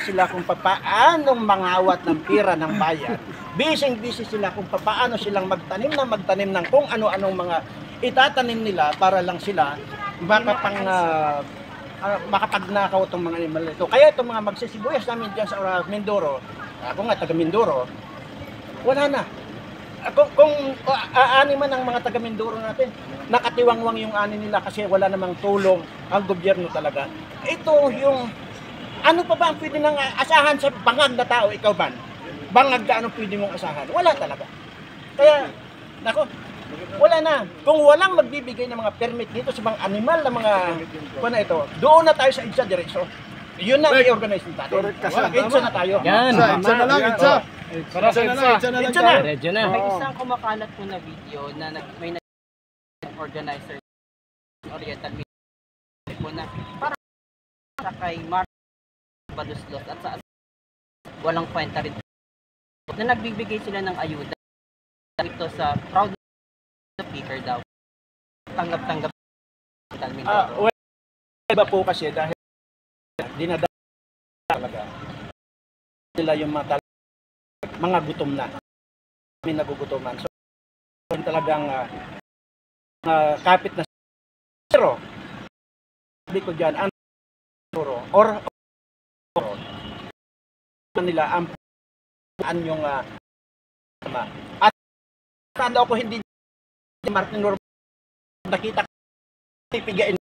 sila kung papaanong mangawat ng pira ng bayan. Busy sila kung papaano silang magtanim ng kung ano-anong mga itatanim nila para lang sila makapagnakaw itong mga animal ito. Kaya itong mga magsisibuyas namin dyan sa Mindoro, ako nga taga Mindoro, wala na. Kung aani man ang mga taga Mindoro natin, nakatiwangwang yung ani nila kasi wala namang tulong ang gobyerno talaga. Ito yung ano pa ba ang pwede nang asahan sa bangag na tao, ikaw ba? Bangag na anong pwede mong asahan? Wala talaga. Kaya, nako, wala na. Kung walang magbibigay ng mga permit dito sa mga animal na mga na ito, doon na tayo sa EDSA diretso. Yun na i-organize natin. EDSA na tayo. Yan. EDSA na lang, EDSA. EDSA na. Medyo na. May isang kumakalat po na video na may organizer Oriental Media po na para kay Mark Baduslos at sa walang kwenta rin na nagbibigay sila ng ayuda ito sa proud speaker daw. Tanggap-tanggap well, iba po kasi dahil dinadala talaga nila yung mga gutom na. May nagugutoman. So, talagang kapit na pero sabi ko dyan, ang or nila ang yung at tanda ako hindi Martin Lord nakita pipigain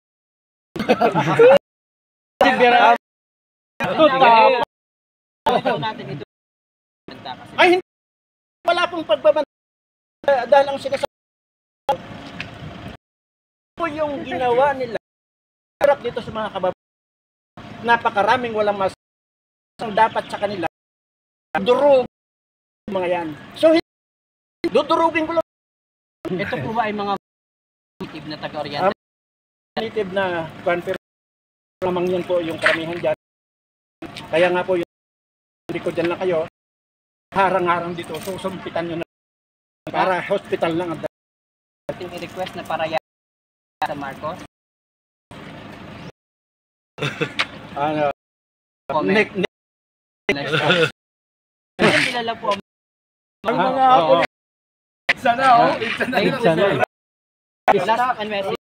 ay hindi wala pong pagbabanta dahil ang sinasabi po yung ginawa nila harap dito sa mga kababayan napakaraming walang mas ang dapat sa kanila durug mga yan so dudurugin ko lang ito po ba ay mga native na taga-Oriental? Native na pero lamang yan po yung karamihan dyan kaya nga po yung hindi ko dyan lang kayo harang-harang dito susumpitan nyo na para hospital lang ang ating i-request na para sa Marcos next kilala po Ang mga sana Lara and Messi